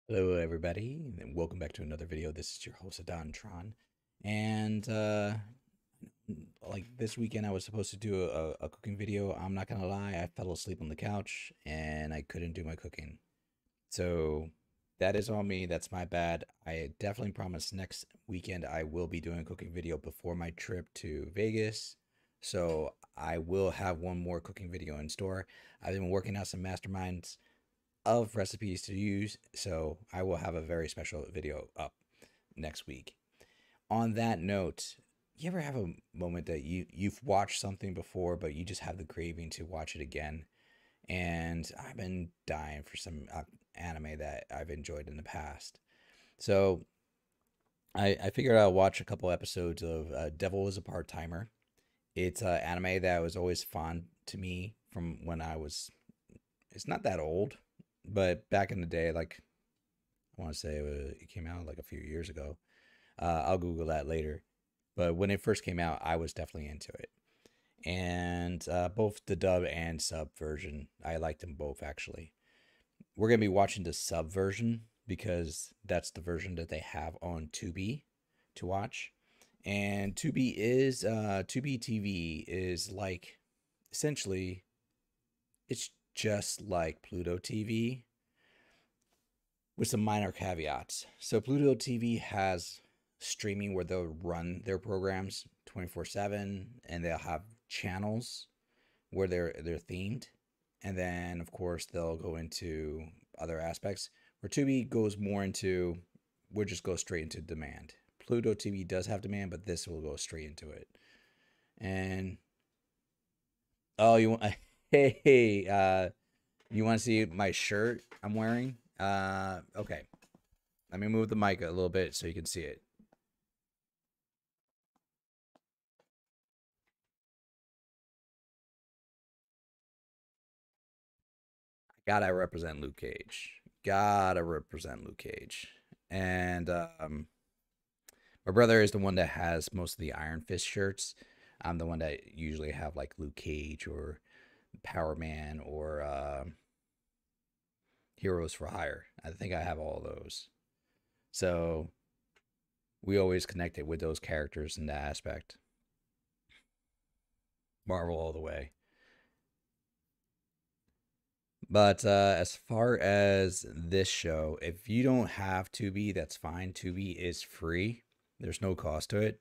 Hello, everybody, and welcome back to another video. This is your host, Tron. And like this weekend, I was supposed to do a cooking video. I'm not gonna lie, I fell asleep on the couch and I couldn't do my cooking. So that is on me. That's my bad. I definitely promise next weekend I will be doing a cooking video before my trip to Vegas. So I will have one more cooking video in store. I've been working out some masterminds of recipes to use, so I will have a very special video up next week. On that note, you ever have a moment that you've watched something before, but you just have the craving to watch it again? And I've been dying for some anime that I've enjoyed in the past. So I figured I'll watch a couple episodes of Devil is a Part Timer. It's an anime that was always fun to me from when I was. It's not that old, but back in the day, like I want to say it came out like a few years ago. I'll Google that later. But when it first came out, I was definitely into it. And both the dub and sub version, I liked them both actually. We're going to be watching the sub version because that's the version that they have on Tubi to watch. And Tubi TV is like essentially it's just like Pluto TV with some minor caveats. So Pluto TV has streaming where they'll run their programs 24/7 and they'll have channels where they're themed. And then of course they'll go into other aspects where Tubi goes more into we'll just go straight into demand. Pluto TV does have demand, but this will go straight into it. And oh, you want hey, you want to see my shirt I'm wearing? Okay. Let me move the mic a little bit so you can see it. Gotta represent Luke Cage. Gotta represent Luke Cage. And my brother is the one that has most of the Iron Fist shirts. I'm the one that usually have like Luke Cage or Power Man or Heroes for Hire. I think I have all those. So we always connected with those characters in that aspect. Marvel all the way. But as far as this show, if you don't have Tubi, that's fine. Tubi is free. There's no cost to it.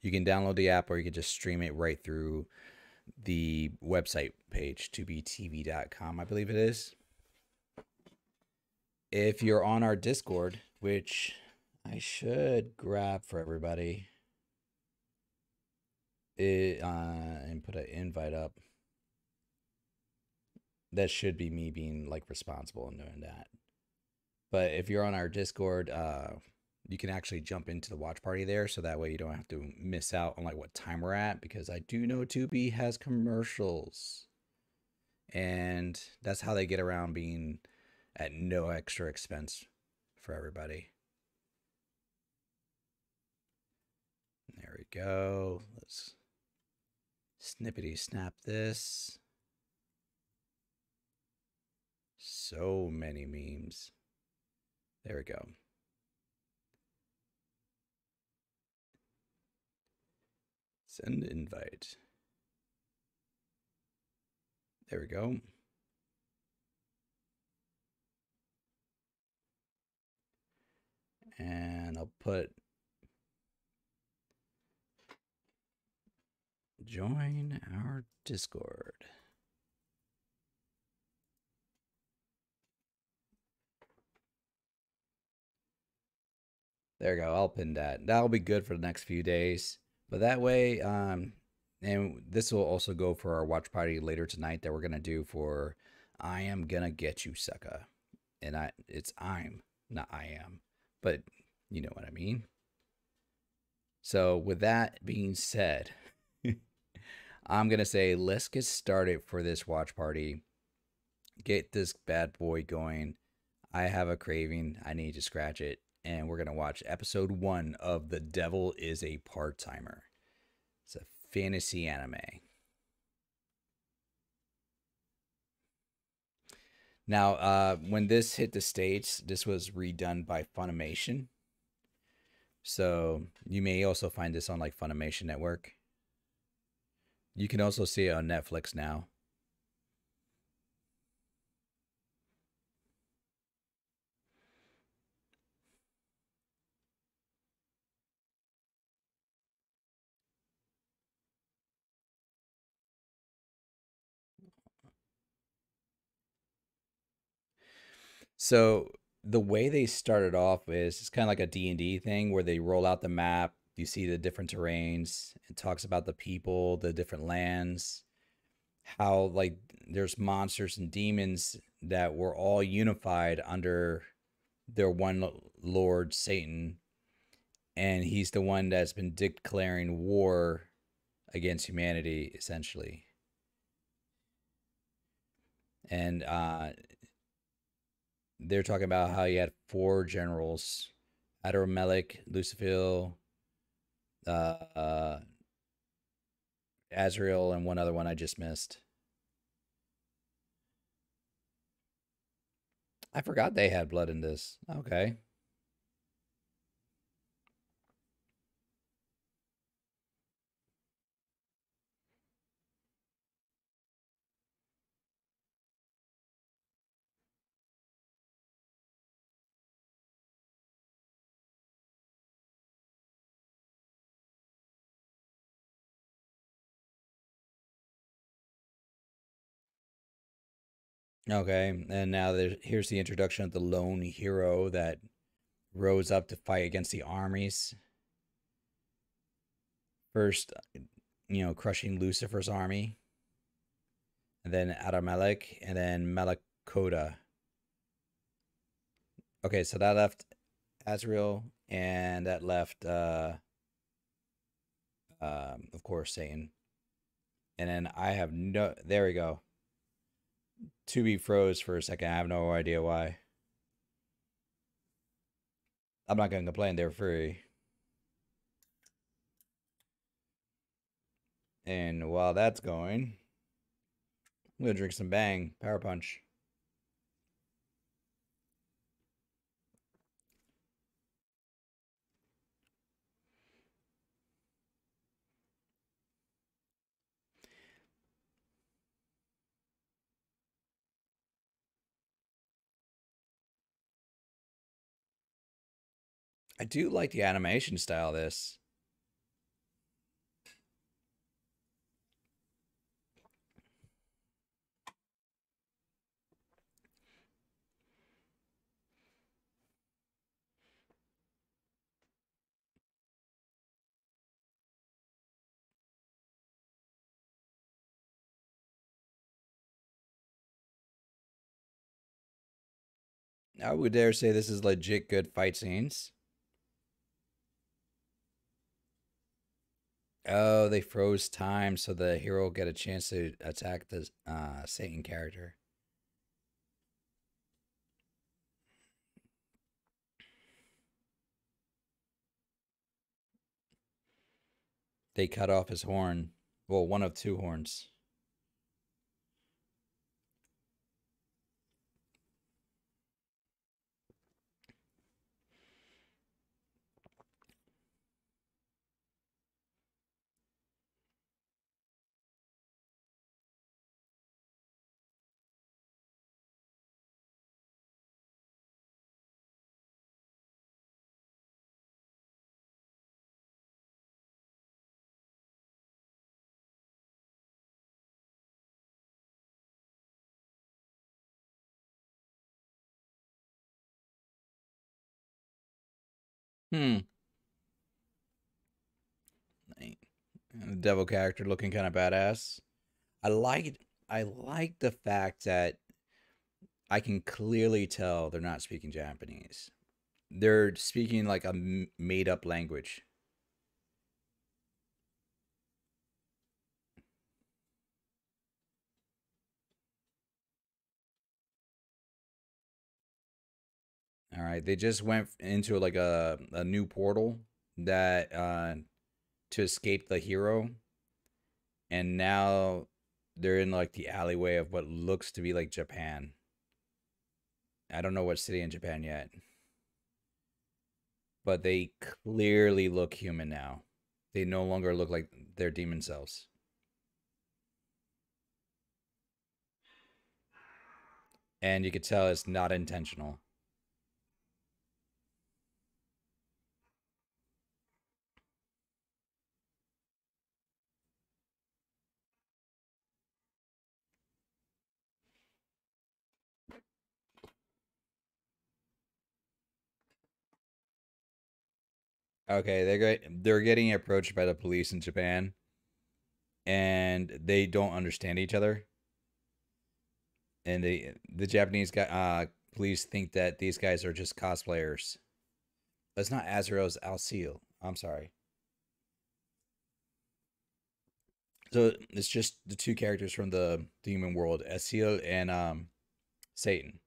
You can download the app or you can just stream it right through the website page, tubitv.com, I believe it is. If you're on our Discord, which I should grab for everybody and put an invite up, that should be me being like responsible in doing that. But if you're on our Discord, you can actually jump into the watch party there, so that way you don't have to miss out on like what time we're at. Because I do know Tubi has commercials, and that's how they get around being at no extra expense for everybody. There we go. Let's snippety snap this. So many memes. There we go. Send invite. There we go. And I'll put join our Discord. There we go. I'll pin that. That'll be good for the next few days. But that way, and this will also go for our watch party later tonight that we're gonna do for I Am Gonna Get You, Sucker. And it's I'm, not I am. But you know what I mean. So with that being said, I'm gonna say let's get started for this watch party. Get this bad boy going. I have a craving. I need to scratch it. And we're going to watch episode 1 of The Devil is a Part Timer. It's a fantasy anime. Now, when this hit the States, this was redone by Funimation. So you may also find this on like Funimation Network. You can also see it on Netflix now. So the way they started off is it's kind of like a D&D thing where they roll out the map, you see the different terrains, it talks about the people, the different lands, how like there's monsters and demons that were all unified under their one lord Satan, and he's the one that's been declaring war against humanity essentially. And they're talking about how he had four generals: Adormelech, Lucifil, uh, Azrael, and one other one I just missed. I forgot they had blood in this. Okay. Okay. And now here's the introduction of the lone hero that rose up to fight against the armies. First, crushing Lucifer's army, and then Adormelech, and then Malakoda. Okay, so that left Azrael, and that left, of course, Satan. And then I have no. There we go. Tubi froze for a second. I have no idea why. I'm not going to complain. They're free. And while that's going, I'm going to drink some Bang Power Punch. I do like the animation style of this. I would dare say this is legit good fight scenes. Oh, they froze time so the hero will get a chance to attack the Satan character. They cut off his horn. Well, one of two horns. Hmm. The devil character looking kind of badass. I like the fact that I can clearly tell they're not speaking Japanese. They're speaking like a made up language. All right, they just went into like a new portal that to escape the hero, and now they're in like the alleyway of what looks to be like Japan. I don't know what city in Japan yet, but they clearly look human now. They no longer look like their demon selves. And you could tell it's not intentional. Okay, they're getting approached by the police in Japan, and they don't understand each other. And the Japanese guy police think that these guys are just cosplayers. It's not Azrael's Alcil. I'm sorry. So it's just the two characters from the human world, Asil and Satan.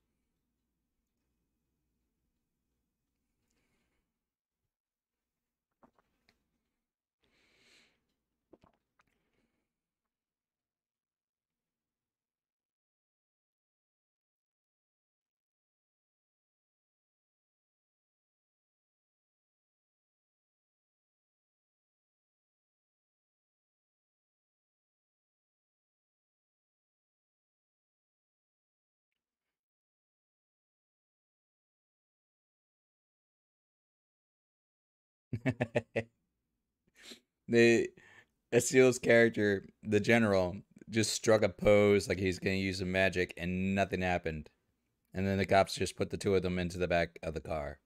the Asil's character, the general, just struck a pose like he's gonna use some magic, and nothing happened. And then the cops just put the two of them into the back of the car.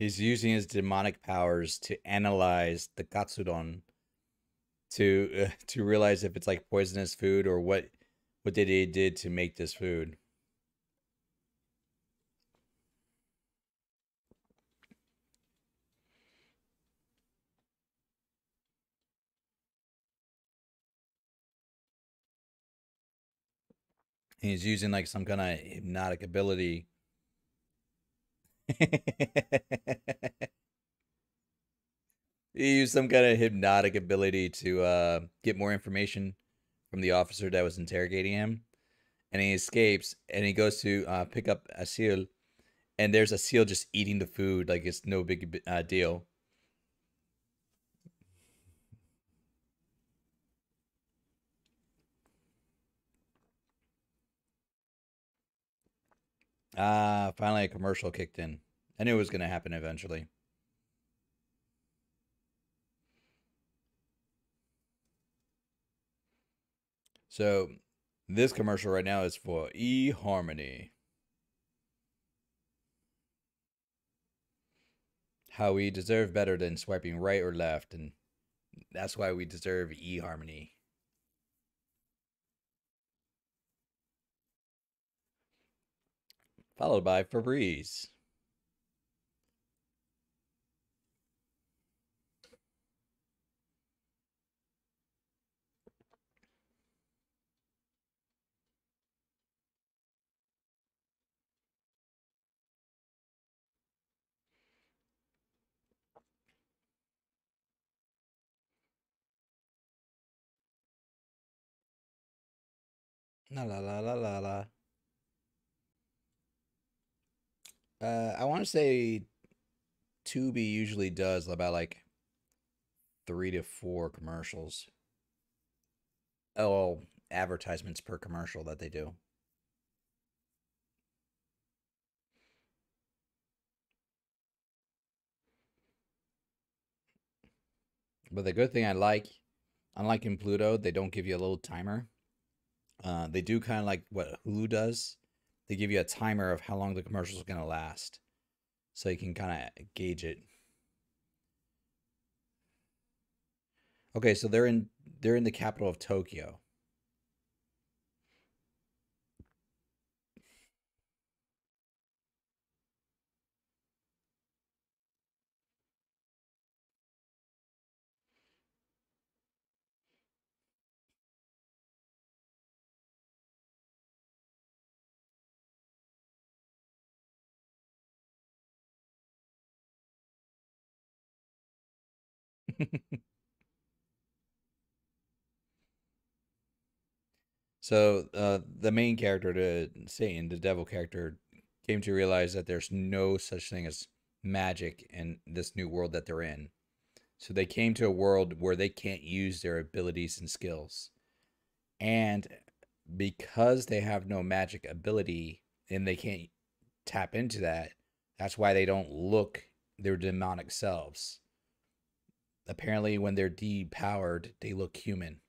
He's using his demonic powers to analyze the katsudon to realize if it's like poisonous food or what they did to make this food. And he's using like some kind of hypnotic ability. He used some kind of hypnotic ability to get more information from the officer that was interrogating him, and he escapes and he goes to pick up Asil, and there's Asil just eating the food like it's no big deal. Finally a commercial kicked in. I knew it was going to happen eventually. So this commercial right now is for eHarmony. How we deserve better than swiping right or left, and that's why we deserve eHarmony. Followed by Febreze. La la la la la la. I want to say Tubi usually does about like 3 to 4 commercials. Oh, advertisements per commercial that they do. But the good thing I like, unlike in Pluto, they don't give you a little timer. They do kind of like what Hulu does. They give you a timer of how long the commercial is going to last, so you can kind of gauge it. Okay, so they're in the capital of Tokyo. So the main character, to Satan, the devil character, came to realize that there's no such thing as magic in this new world that they're in. So they came to a world where they can't use their abilities and skills. And because they have no magic ability and they can't tap into that, that's why they don't look their demonic selves. Apparently, when they're depowered, they look human.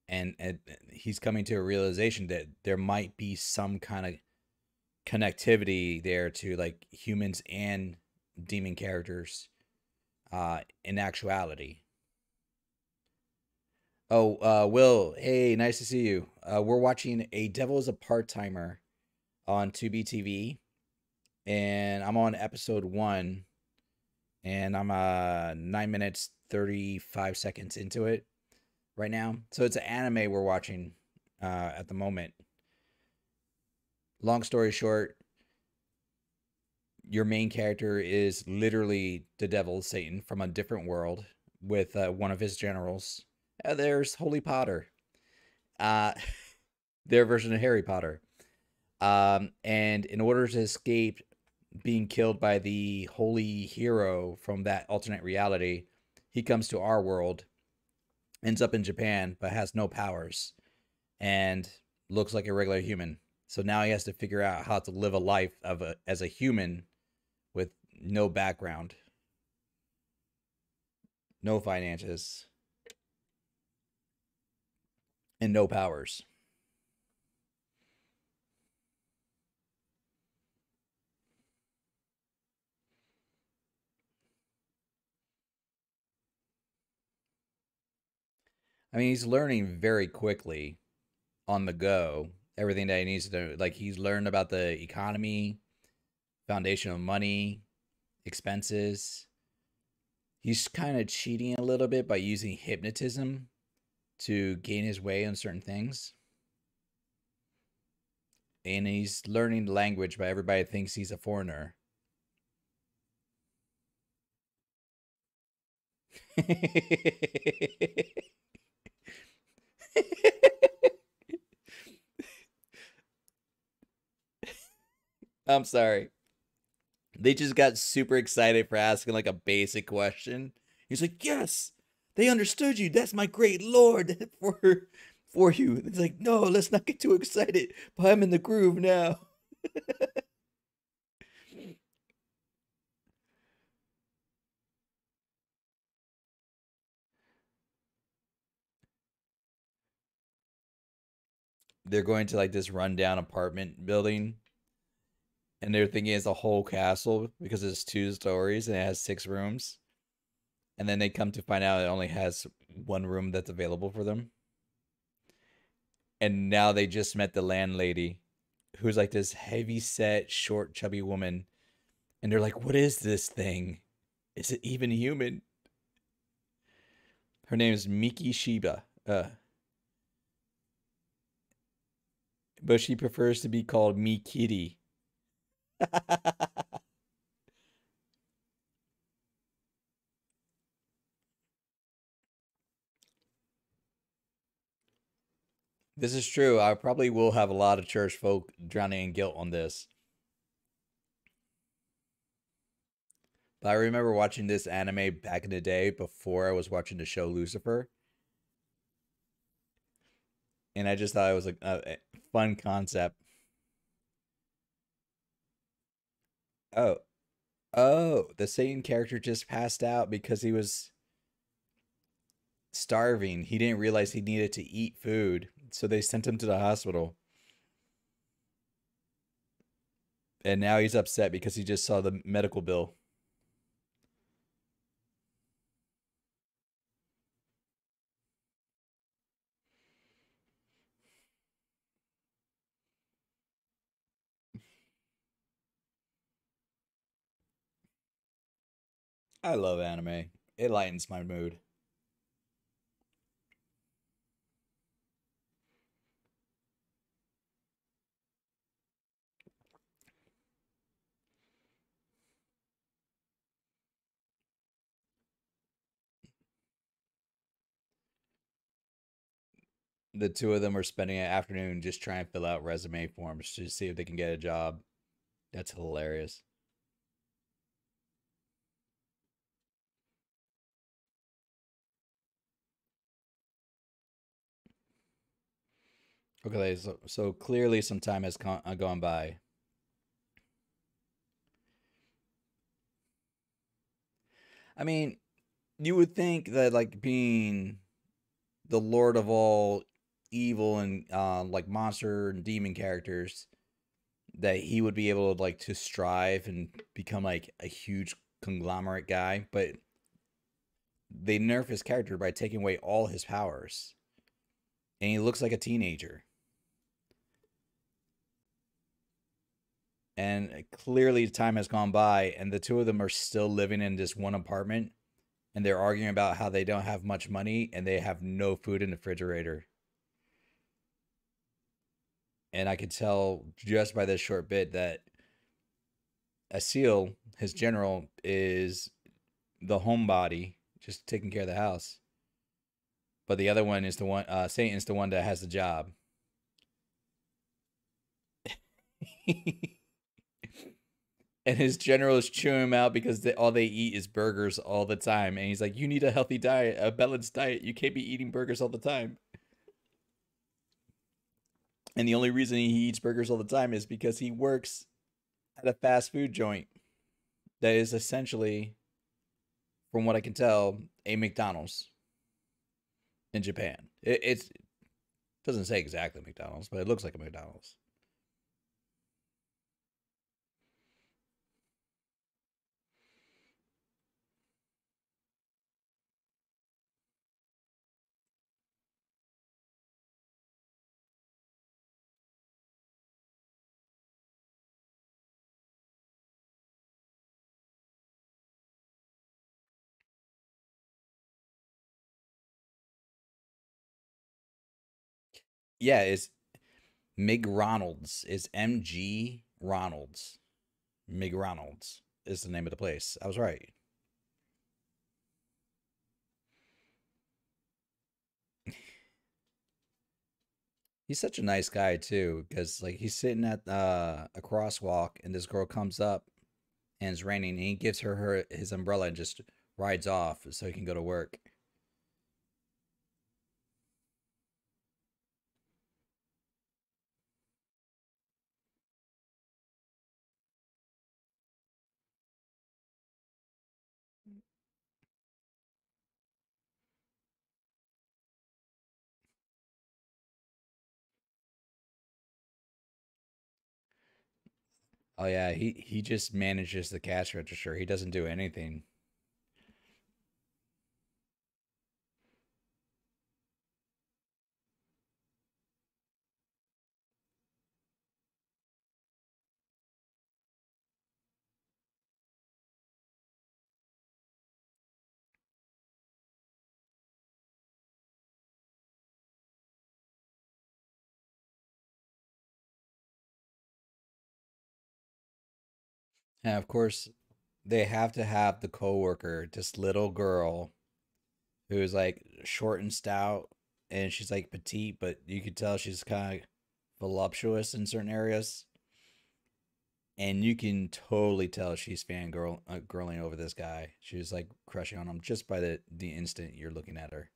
And he's coming to a realization that there might be some kind of connectivity there to like humans and demon characters in actuality. Oh, Will, hey, nice to see you. We're watching A Devil is a Part-Timer on Tubitv, and I'm on episode 1, and I'm 9 minutes 35 seconds into it right now. So it's an anime we're watching at the moment. Long story short, your main character is literally the devil, Satan, from a different world with one of his generals. There's Holy Potter, uh, their version of Harry Potter. And in order to escape being killed by the holy hero from that alternate reality, he comes to our world, ends up in Japan, but has no powers and looks like a regular human. So now he has to figure out how to live a life as a human with no background, no finances, and no powers. I mean, he's learning very quickly on the go everything that he needs to do. Like he's learned about the economy, foundation of money, expenses. He's kind of cheating a little bit by using hypnotism to gain his way on certain things. And he's learning the language, but everybody thinks he's a foreigner. I'm sorry. They just got super excited for asking like a basic question. He's like, "Yes, they understood you. That's my great lord for you." It's like, "No, let's not get too excited. But I'm in the groove now." They're going to like this rundown apartment building, and they're thinking it's a whole castle because it's 2 stories and it has 6 rooms. And then they come to find out it only has one room that's available for them. And now they just met the landlady, who's like this heavy set, short, chubby woman. And they're like, "What is this thing? Is it even human?" Her name is Miki Shiba, but she prefers to be called Me Kitty. This is true. I probably will have a lot of church folk drowning in guilt on this. But I remember watching this anime back in the day before I was watching the show Lucifer. And I just thought it was a fun concept. Oh, oh, the same character just passed out because he was starving. He didn't realize he needed to eat food. So they sent him to the hospital. And now he's upset because he just saw the medical bill. I love anime. It lightens my mood. The two of them are spending an afternoon just trying to fill out resume forms to see if they can get a job. That's hilarious. Okay, so clearly some time has gone by. I mean, you would think that like being the lord of all evil and like monster and demon characters, that he would be able to like to strive and become like a huge conglomerate guy, but they nerf his character by taking away all his powers, and he looks like a teenager. And clearly, time has gone by, and the two of them are still living in this one apartment, and they're arguing about how they don't have much money and they have no food in the refrigerator. And I could tell just by this short bit that Asil, his general, is the homebody, just taking care of the house. But the other one is the one, Satan's the one that has the job. And his general is chewing him out because all they eat is burgers all the time. And he's like, "You need a healthy diet, a balanced diet. You can't be eating burgers all the time." And the only reason he eats burgers all the time is because he works at a fast food joint that is essentially, from what I can tell, a McDonald's in Japan. It doesn't say exactly McDonald's, but it looks like a McDonald's. Yeah, it's Mig Ronald's. It's MG Ronald's. Mig Ronald's is the name of the place. I was right. He's such a nice guy too, because like he's sitting at a crosswalk, and this girl comes up, and it's raining, and he gives her his umbrella and just rides off so he can go to work. Oh yeah, he just manages the cash register. He doesn't do anything. And of course, they have to have the coworker, this little girl who's like short and stout, and she's like petite, but you could tell she's kind of voluptuous in certain areas, and you can totally tell she's girling over this guy. She's like crushing on him just by the instant you're looking at her.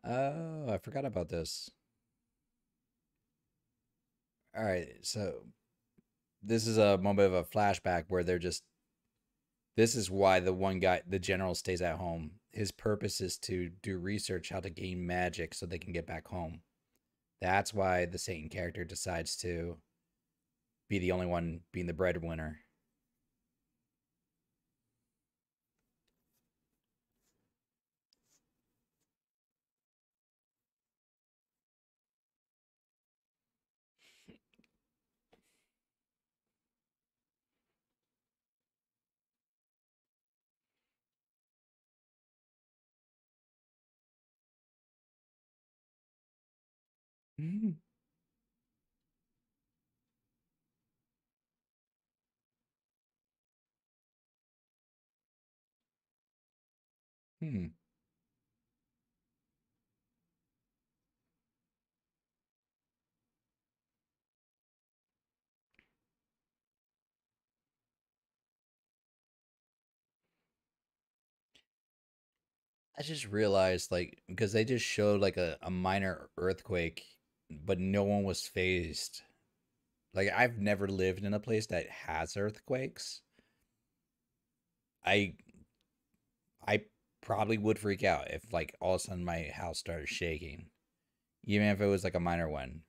Oh, I forgot about this. All right, so this is a moment of a flashback where they're just. This is why the one guy, the general, stays at home. His purpose is to do research how to gain magic so they can get back home. That's why the Satan character decides to be the only one being the breadwinner. Mhm. Hmm. I just realized, like, because they just showed like a minor earthquake, but no one was phased. Like, I've never lived in a place that has earthquakes. I I probably would freak out if like all of a sudden my house started shaking, even if it was like a minor one.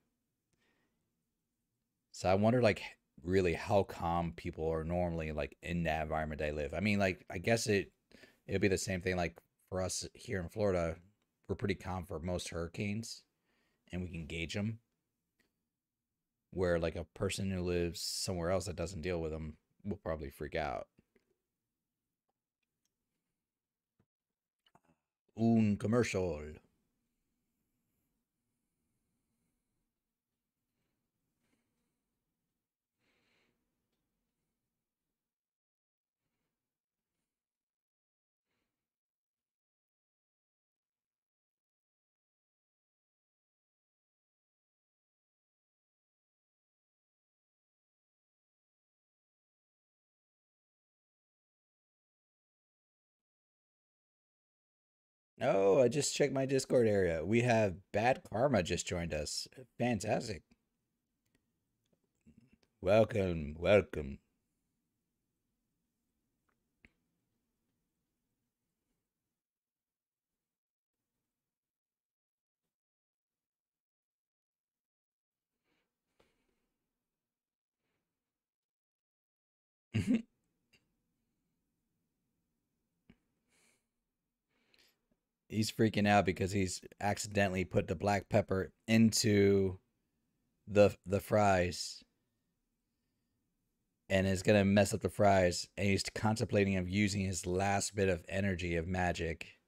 So I wonder like really how calm people are normally like in that environment they live. I mean, like I guess it'd be the same thing like for us here in Florida. We're pretty calm for most hurricanes and we can gauge them. Where like a person who lives somewhere else that doesn't deal with them will probably freak out. Un commercial. Oh, I just checked my Discord area. We have Bad Karma just joined us. Fantastic. Welcome, welcome. He's freaking out because he's accidentally put the black pepper into the fries and is gonna mess up the fries. And he's contemplating of using his last bit of energy of magic.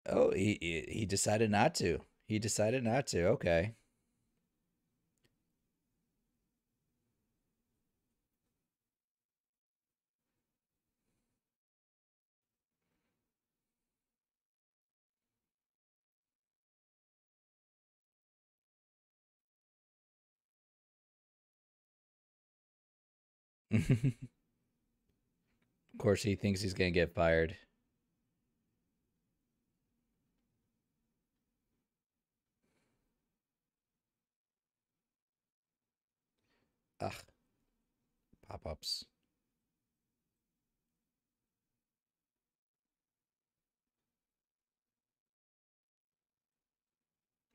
Oh, he decided not to. He decided not to. Okay. Of course, he thinks he's gonna get fired. Ugh, pop ups.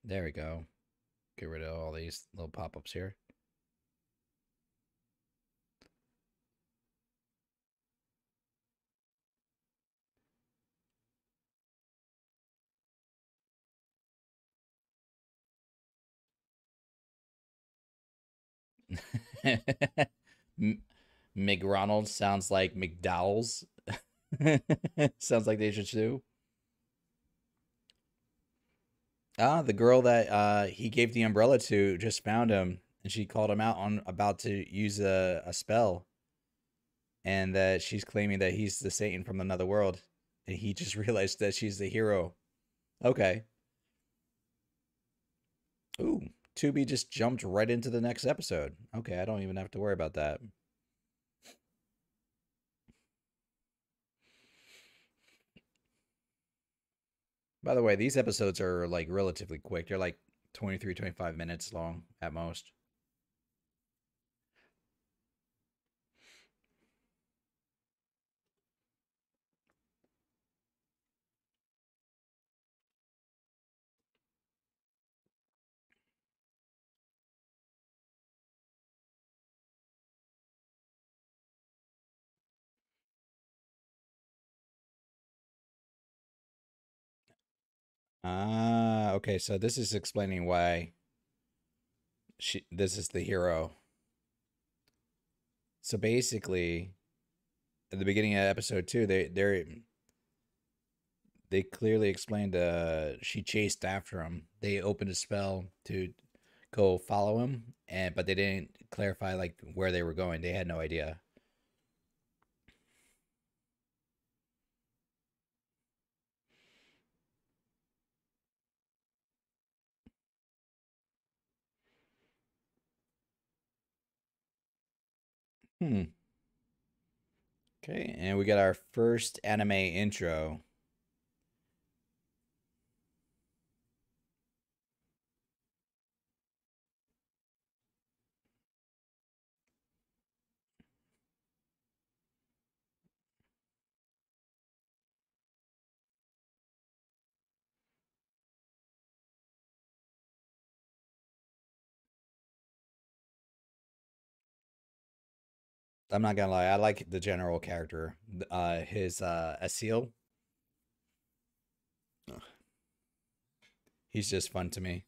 There we go. Get rid of all these little pop ups here. McRonald sounds like McDowell's. Sounds like they should sue. Ah, the girl that he gave the umbrella to just found him, and she called him out on about to use a spell, and that she's claiming that he's the Satan from another world, and he just realized that she's the hero. Okay. Ooh, Tubi just jumped right into the next episode. Okay, I don't even have to worry about that. By the way, these episodes are like relatively quick. They're like 23, 25 minutes long at most. Ah, okay. So this is explaining why this is the hero. So basically, at the beginning of episode 2, they clearly explained she chased after him. They opened a spell to go follow him, and but they didn't clarify like where they were going. They had no idea. Hmm. Okay, and we got our first anime intro. I'm not gonna lie, I like the general character. His Asil, he's just fun to me.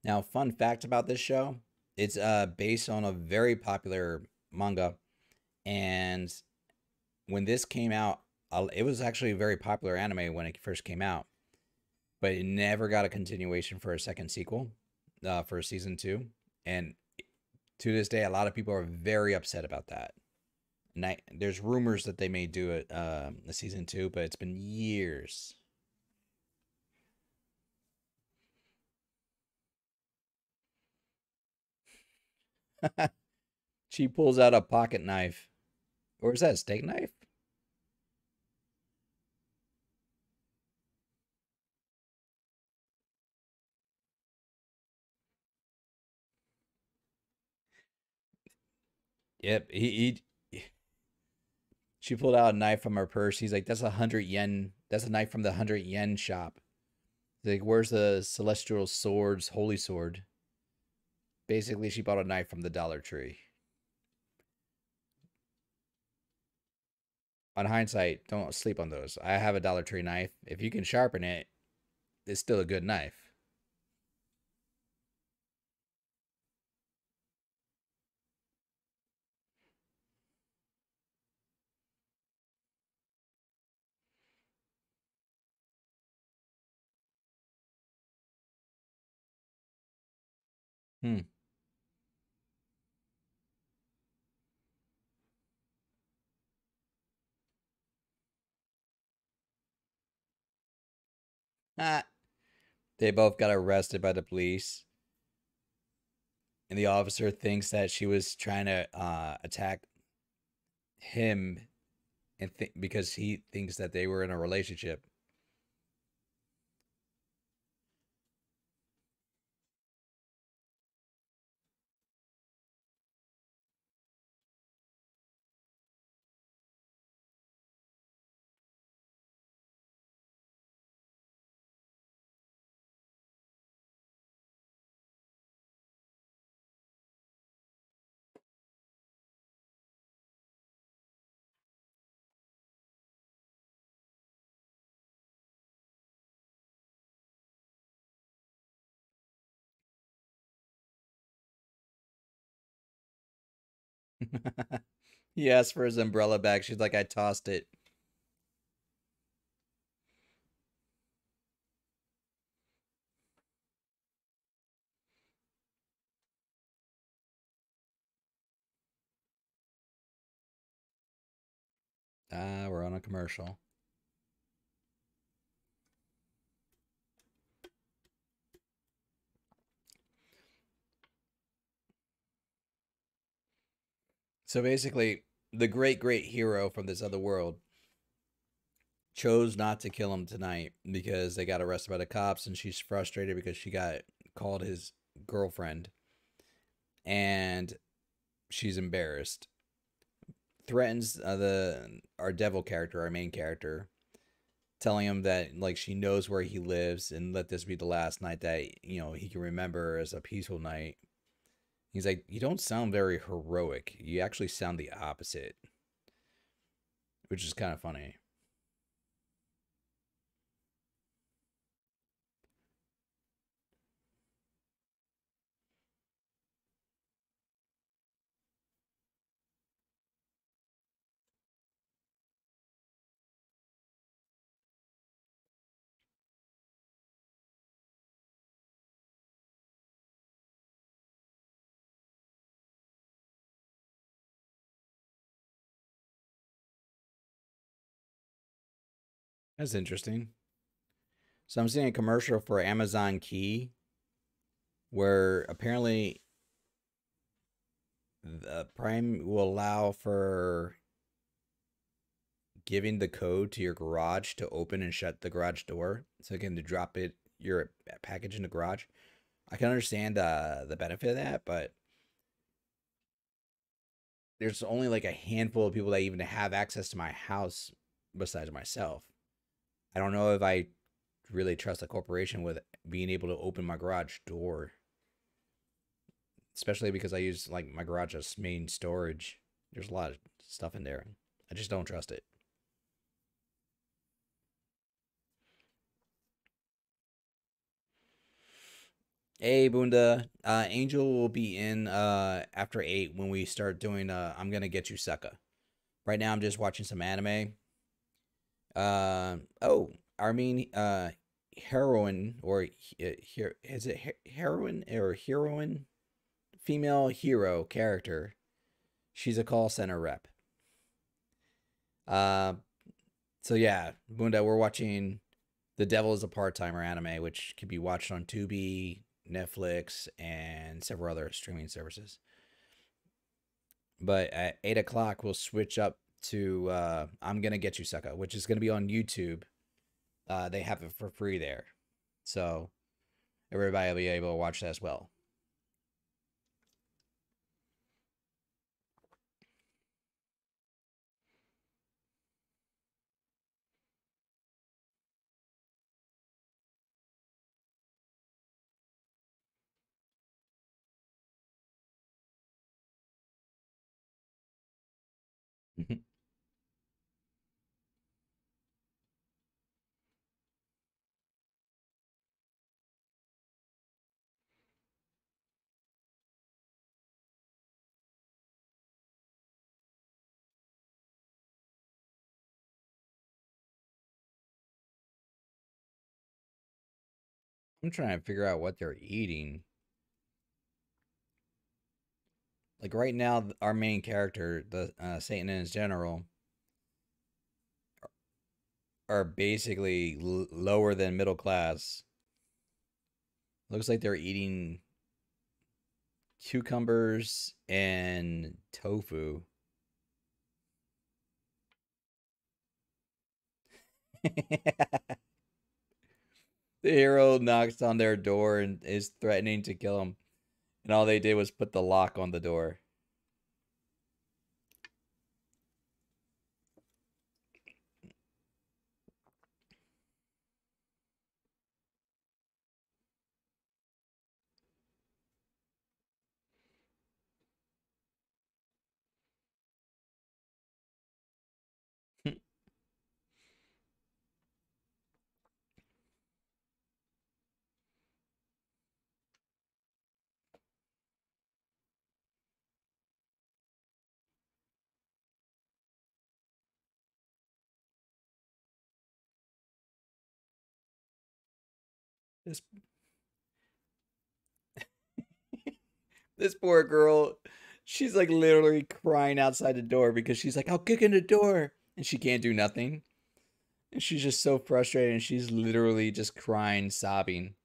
Now, fun fact about this show: it's based on a very popular manga, and when this came out, it was actually a very popular anime when it first came out, but it never got a continuation for a second sequel, for season 2, and to this day, a lot of people are very upset about that. And there's rumors that they may do it, a season 2, but it's been years. She pulls out a pocket knife, or is that a steak knife? Yep, he she pulled out a knife from her purse. He's like, "That's 100 yen. That's a knife from the 100 yen shop." He's like, "Where's the celestial swords, holy sword?" Basically, she bought a knife from the Dollar Tree. On hindsight, don't sleep on those. I have a Dollar Tree knife. If you can sharpen it, it's still a good knife. Hmm. Ah. They both got arrested by the police, and the officer thinks that she was trying to attack him, and because he thinks that they were in a relationship. He asked for his umbrella back. She's like, "I tossed it." Ah, we're on a commercial. So basically, the great hero from this other world chose not to kill him tonight because they got arrested by the cops, and she's frustrated because she got called his girlfriend, and she's embarrassed. Threatens the our devil character, our main character, telling him that like she knows where he lives and let this be the last night that he can remember as a peaceful night. He's like, you don't sound very heroic. You actually sound the opposite, which is kind of funny. That's interesting. So I'm seeing a commercial for Amazon Key where apparently the Prime will allow for giving the code to your garage to open and shut the garage door, so again to drop it your package in the garage. I can understand the benefit of that, but there's only like a handful of people that even have access to my house besides myself. I don't know if I really trust a corporation with being able to open my garage door, especially because I use like my garage as main storage. There's a lot of stuff in there. I just don't trust it. Hey, Bunda. Angel will be in after 8 when we start doing I'm gonna get you sucker. Right now I'm just watching some anime. Oh, Armin heroine or here is it heroine or heroine female hero character. She's a call center rep. Uh so yeah, Bunda, we're watching The Devil is a Part-Timer anime, which can be watched on Tubi, Netflix, and several other streaming services. But at 8 o'clock, we'll switch up to I'm Gonna Get You Sucker, which is going to be on YouTube. They have it for free there. So everybody will be able to watch that as well. I'm trying to figure out what they're eating. Like right now, our main character, the Satan and his general, are basically lower than middle class. Looks like they're eating cucumbers and tofu. The hero knocks on their door and is threatening to kill him, and all they did was put the lock on the door. This this poor girl, she's like literally crying outside the door because she's like, "I'll kick in the door," and she can't do nothing. And she's just so frustrated, and she's literally just crying, sobbing.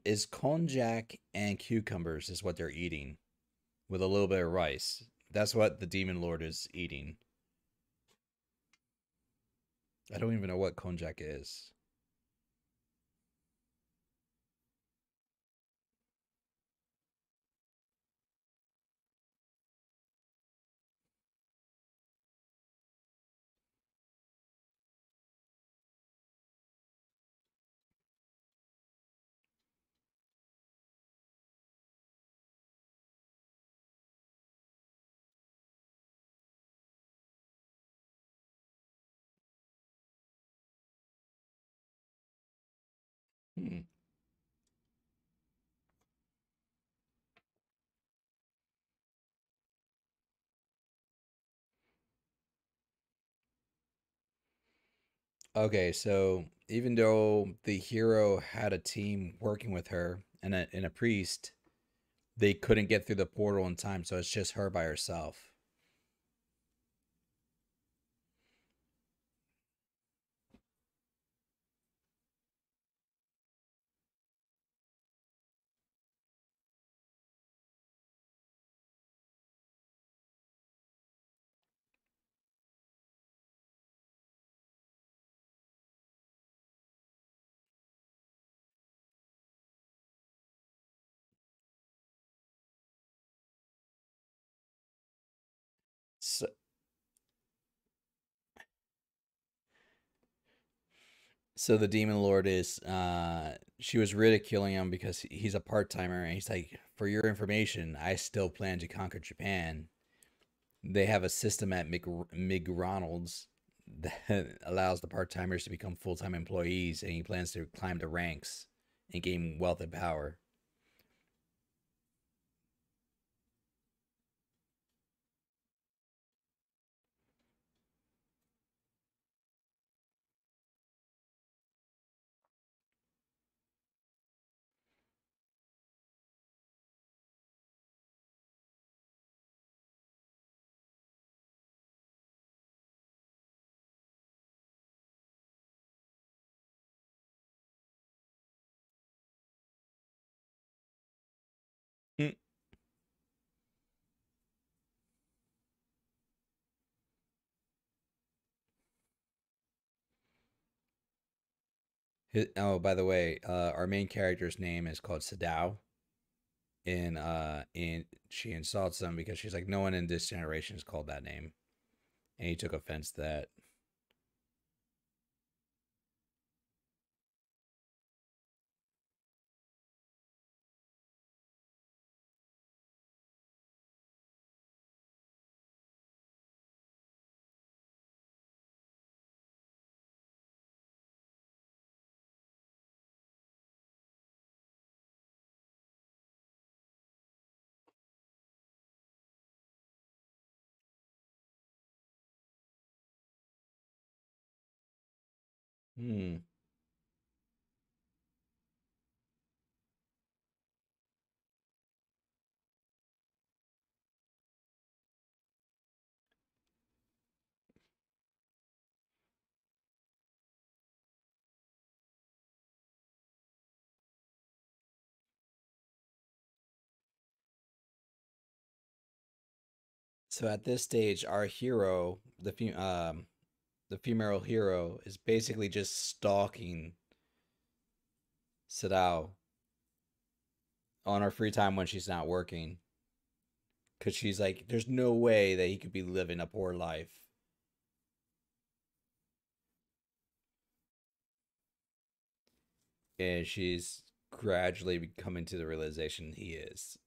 Is konjac and cucumbers is what they're eating with a little bit of rice. That's what the demon lord is eating. I don't even know what konjac is. Okay, so even though the hero had a team working with her and a priest, they couldn't get through the portal in time, so it's just her by herself. So, so the demon lord is she was ridiculing him because he's a part-timer, and he's like, for your information, I still plan to conquer Japan. They have a system at McDonald's that allows the part-timers to become full-time employees, and he plans to climb the ranks and gain wealth and power. Oh, by the way, our main character's name is called Sadao, and she insults him because she's like, no one in this generation is called that name, and he took offense to that. Hmm. So at this stage, our hero, the female hero, is basically just stalking Sadao on her free time when she's not working, because she's like, there's no way that he could be living a poor life, and she's gradually coming to the realization he is.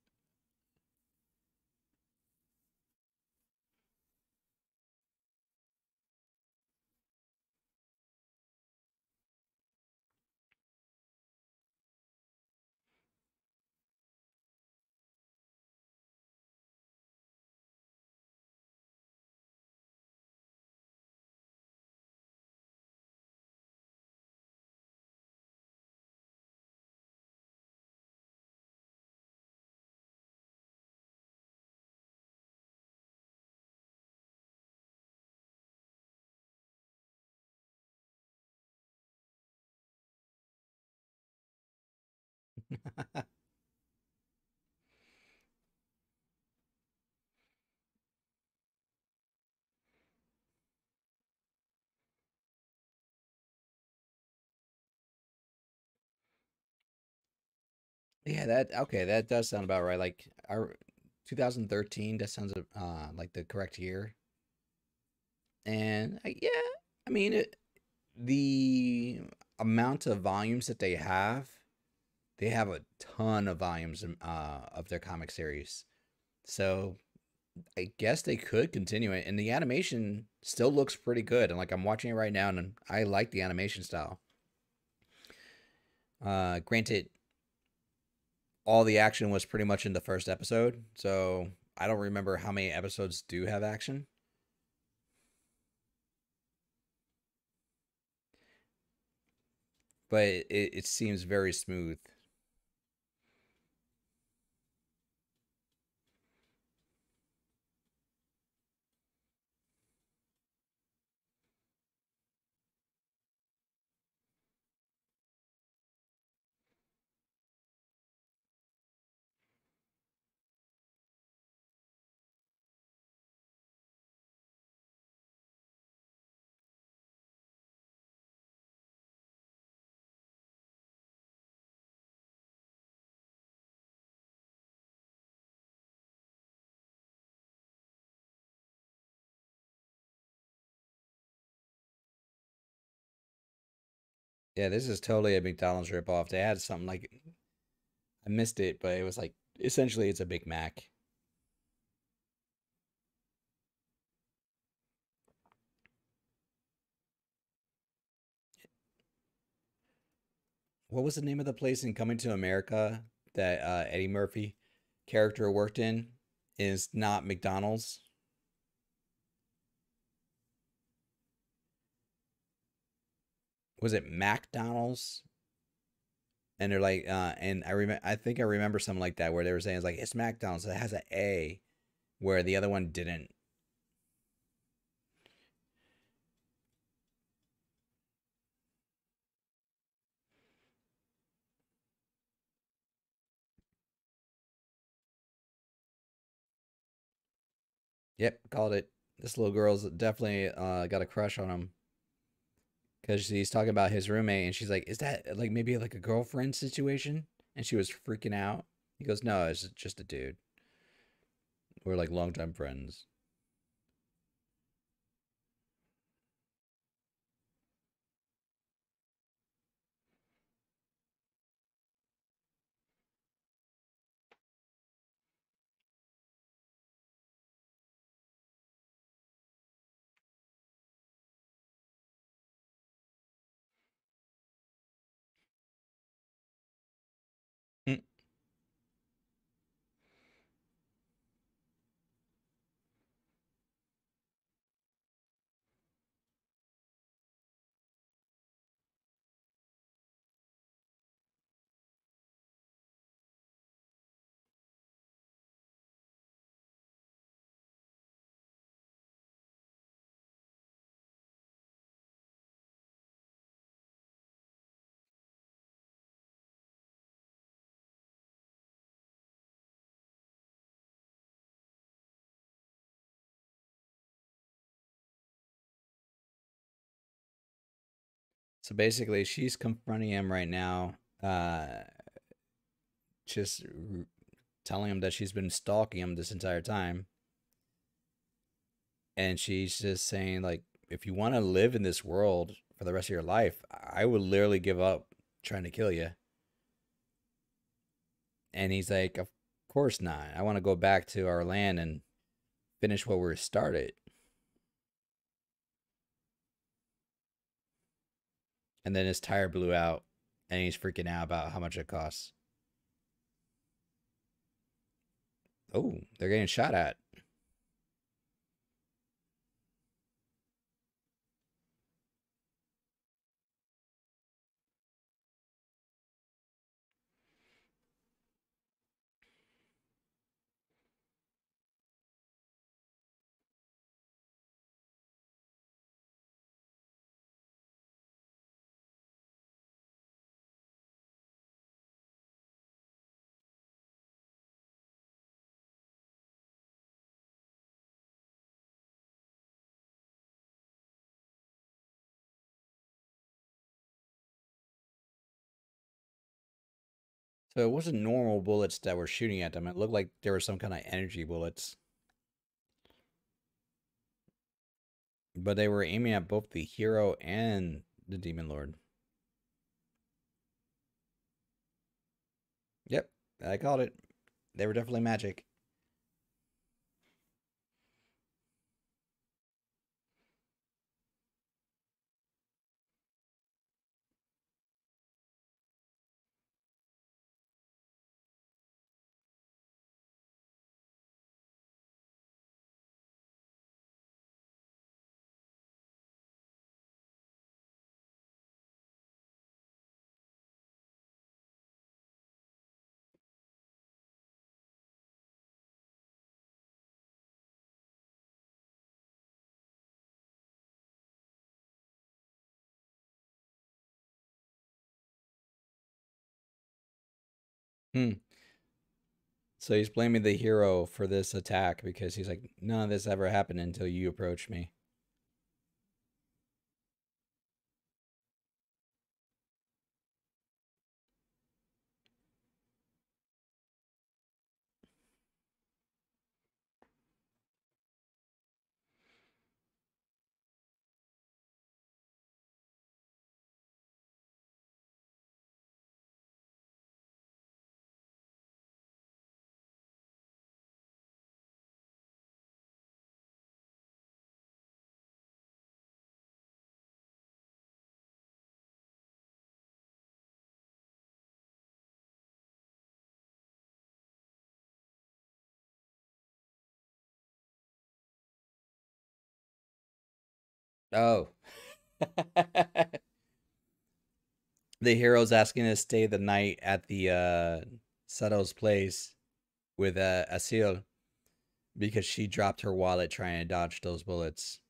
Yeah, that okay, that does sound about right. Like our 2013, that sounds like the correct year. And yeah, I mean the amount of volumes that they have a ton of volumes of their comic series. So I guess they could continue it, and the animation still looks pretty good. And like I'm watching it right now, and I like the animation style. Granted, all the action was pretty much in the first episode, so I don't remember how many episodes do have action. but it seems very smooth. Yeah, this is totally a McDonald's ripoff. They had something like I missed it, but it was like essentially it's a Big Mac. What was the name of the place in Coming to America that Eddie Murphy character worked in? Is not McDonald's. Was it McDonald's? And they're like, and I think I remember something like that where they were saying it's like it's McDonald's. It has an A, where the other one didn't. Yep, called it. This little girl's definitely got a crush on him because he's talking about his roommate, and she's like, "Is that like maybe like a girlfriend situation?" And she was freaking out. He goes, "No, it's just a dude. We're like longtime friends." Hmm. So basically, she's confronting him right now, just telling him that she's been stalking him this entire time, and she's just saying like, if you want to live in this world for the rest of your life, I would literally give up trying to kill you. And he's like, of course not. I want to go back to our land and finish what we started. And then his tire blew out, and he's freaking out about how much it costs. Oh, they're getting shot at. So it wasn't normal bullets that were shooting at them. It looked like there were some kind of energy bullets, but they were aiming at both the hero and the demon lord. Yep, I called it. They were definitely magic. Hmm. So he's blaming the hero for this attack because he's like, none of this ever happened until you approached me. Oh. The hero's asking to stay the night at the Sato's place with Asil because she dropped her wallet trying to dodge those bullets.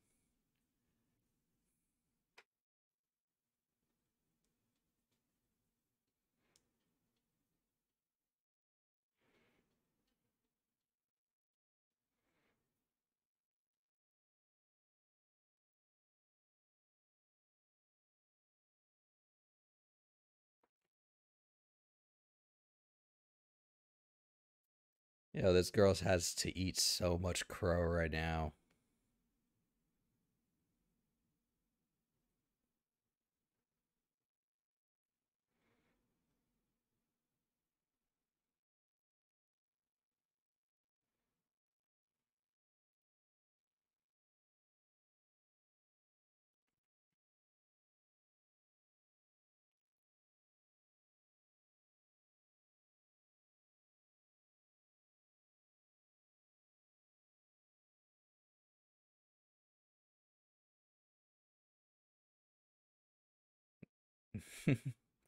Yo, this girl has to eat so much crow right now.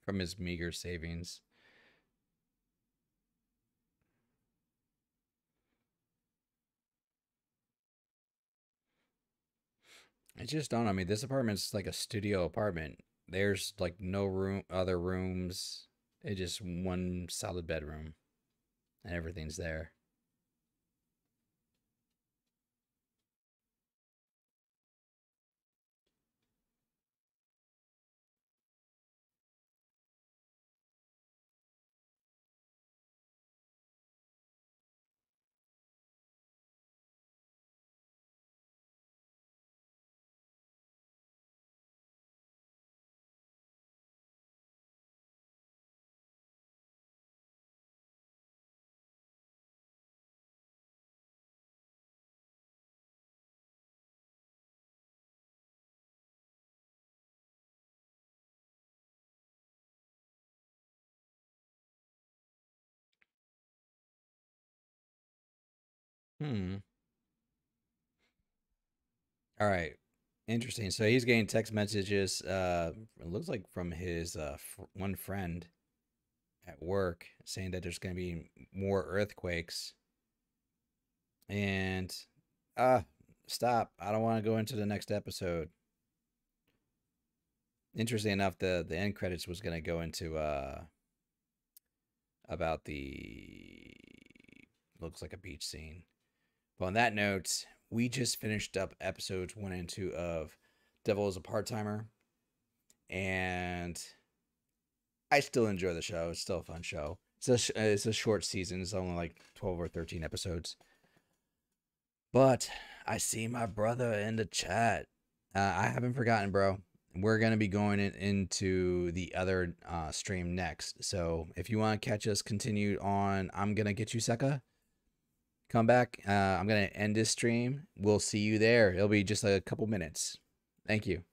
From his meager savings. I just don't. I mean, this apartment's like a studio apartment. There's like no room, other rooms. It's just one solid bedroom, and everything's there. Hmm. All right. Interesting. So he's getting text messages. It looks like from his one friend at work saying that there's going to be more earthquakes. And uh stop. I don't want to go into the next episode. Interesting enough, the end credits was going to go into about the looks like a beach scene. But on that note, we just finished up episodes 1 and 2 of Devil is a Part-Timer, and I still enjoy the show. It's still a fun show. It's a short season. It's only like 12 or 13 episodes. But I see my brother in the chat. I haven't forgotten, bro. We're going to be going into the other stream next. So if you want to catch us continued on I'm going to Get You Sucker, come back. I'm going to end this stream. We'll see you there. It'll be just a couple minutes. Thank you.